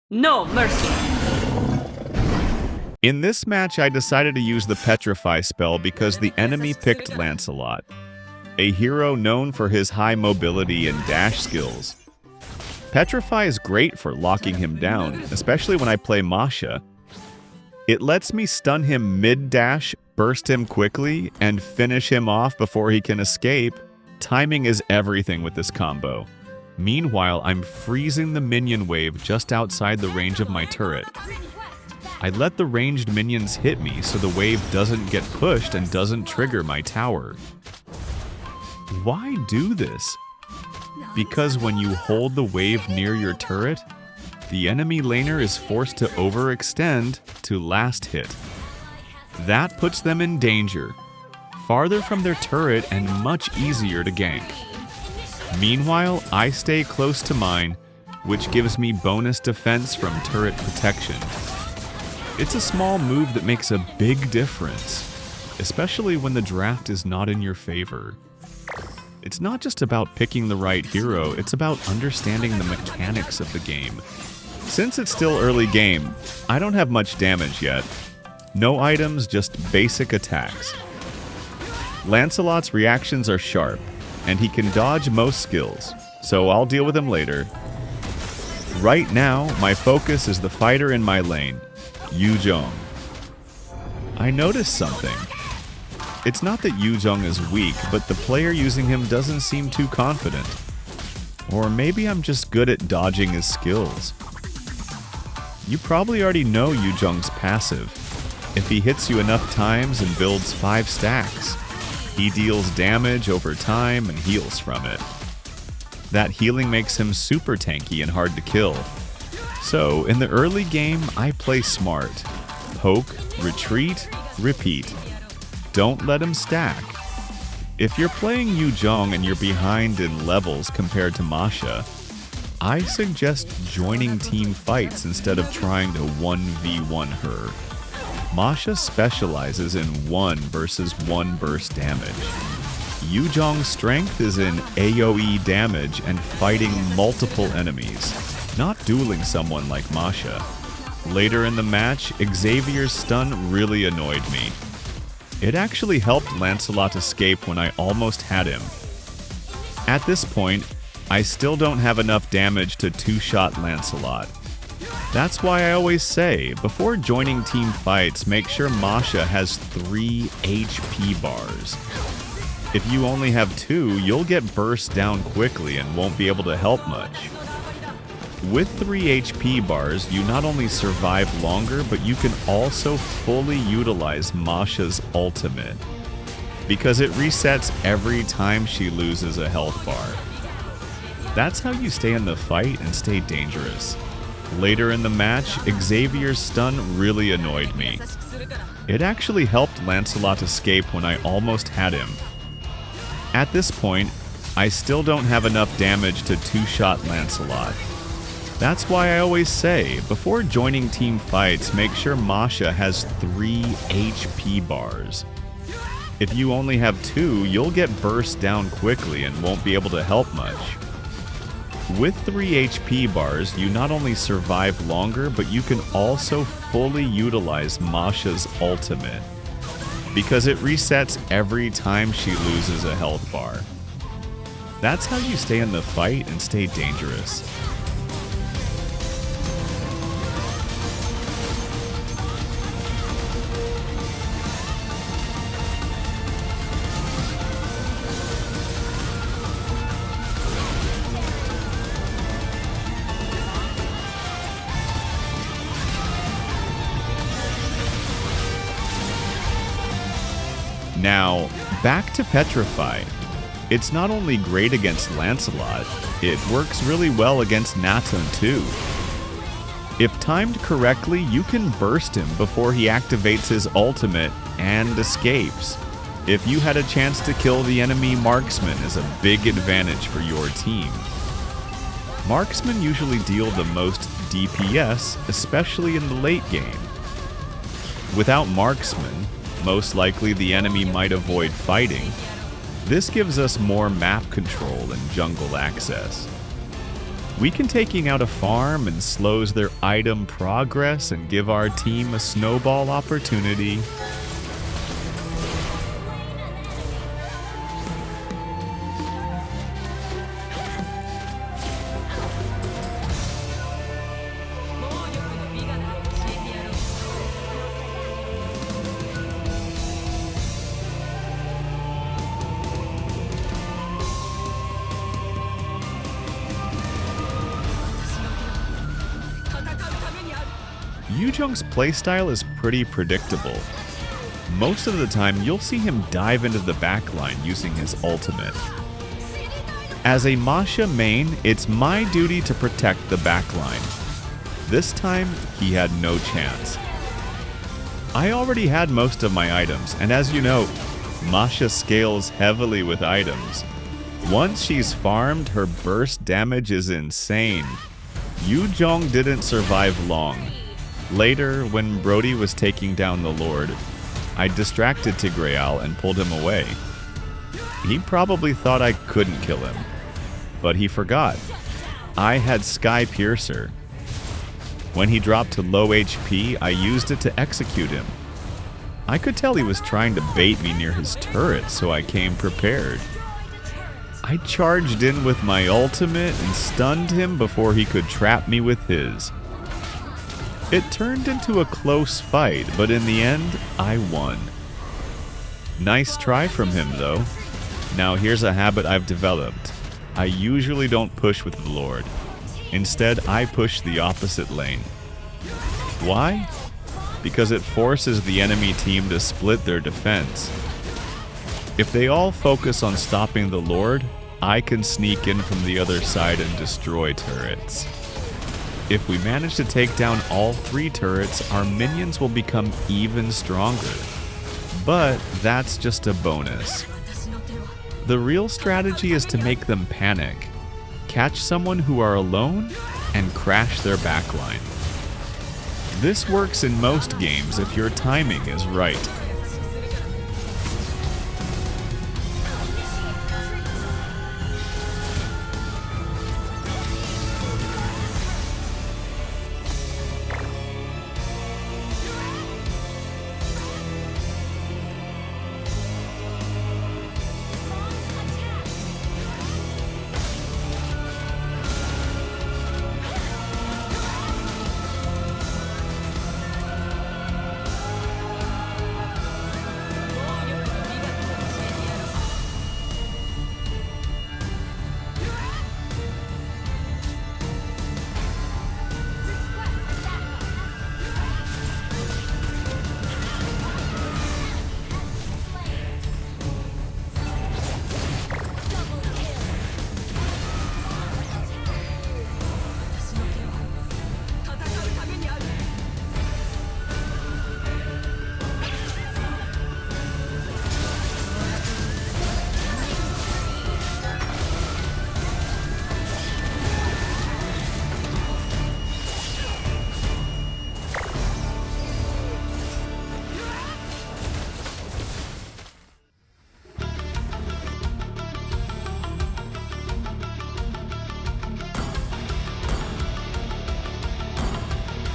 No mercy. In this match, I decided to use the Petrify spell because the enemy picked Lancelot, a hero known for his high mobility and dash skills. Petrify is great for locking him down, especially when I play Masha. It lets me stun him mid-dash, burst him quickly, and finish him off before he can escape. Timing is everything with this combo. Meanwhile, I'm freezing the minion wave just outside the range of my turret. I let the ranged minions hit me so the wave doesn't get pushed and doesn't trigger my tower. Why do this? Because when you hold the wave near your turret, the enemy laner is forced to overextend to last hit. That puts them in danger, farther from their turret and much easier to gank. Meanwhile, I stay close to mine, which gives me bonus defense from turret protection. It's a small move that makes a big difference, especially when the draft is not in your favor. It's not just about picking the right hero, it's about understanding the mechanics of the game. Since it's still early game, I don't have much damage yet. No items, just basic attacks. Lancelot's reactions are sharp, and he can dodge most skills, so I'll deal with him later. Right now, my focus is the fighter in my lane, Yu Jong. I noticed something. It's not that Yu Jong is weak, but the player using him doesn't seem too confident. Or maybe I'm just good at dodging his skills. You probably already know Yu Jong's passive. If he hits you enough times and builds 5 stacks, he deals damage over time and heals from it. That healing makes him super tanky and hard to kill. So, in the early game, I play smart. Poke, retreat, repeat. Don't let him stack. If you're playing Yu Jong and you're behind in levels compared to Masha, I suggest joining team fights instead of trying to 1v1 her. Masha specializes in 1 versus 1 burst damage. Yu Jong's strength is in AoE damage and fighting multiple enemies, not dueling someone like Masha. Later in the match, Xavier's stun really annoyed me. It actually helped Lancelot escape when I almost had him. At this point, I still don't have enough damage to 2-shot Lancelot. That's why I always say, before joining team fights, make sure Masha has 3 HP bars. If you only have 2, you'll get burst down quickly and won't be able to help much. With 3 HP bars, you not only survive longer, but you can also fully utilize Masha's ultimate, because it resets every time she loses a health bar. That's how you stay in the fight and stay dangerous. Later in the match, Xavier's stun really annoyed me. It actually helped Lancelot escape when I almost had him. At this point, I still don't have enough damage to 2-shot Lancelot. That's why I always say, before joining team fights, make sure Masha has 3 HP bars. If you only have 2, you'll get burst down quickly and won't be able to help much. With 3 HP bars, you not only survive longer, but you can also fully utilize Masha's ultimate, because it resets every time she loses a health bar. That's how you stay in the fight and stay dangerous. Now, back to Petrify. It's not only great against Lancelot, it works really well against Nathan too. If timed correctly, you can burst him before he activates his ultimate and escapes. If you had a chance to kill the enemy, marksman is a big advantage for your team. Marksmen usually deal the most DPS, especially in the late game. Without marksman, most likely the enemy might avoid fighting. This gives us more map control and jungle access. Weaken out a farm and slows their item progress and give our team a snowball opportunity. Yu Jong's playstyle is pretty predictable. Most of the time, you'll see him dive into the backline using his ultimate. As a Masha main, it's my duty to protect the backline. This time, he had no chance. I already had most of my items, and as you know, Masha scales heavily with items. Once she's farmed, her burst damage is insane. Yu Jong didn't survive long. Later, when Brody was taking down the Lord, I distracted Tigreal and pulled him away. He probably thought I couldn't kill him, but he forgot. I had Sky Piercer. When he dropped to low HP, I used it to execute him. I could tell he was trying to bait me near his turret, so I came prepared. I charged in with my ultimate and stunned him before he could trap me with his. It turned into a close fight, but in the end, I won. Nice try from him, though. Now here's a habit I've developed. I usually don't push with the Lord. Instead, I push the opposite lane. Why? Because it forces the enemy team to split their defense. If they all focus on stopping the Lord, I can sneak in from the other side and destroy turrets. If we manage to take down all 3 turrets, our minions will become even stronger. But that's just a bonus. The real strategy is to make them panic, catch someone who are alone, and crash their backline. This works in most games if your timing is right.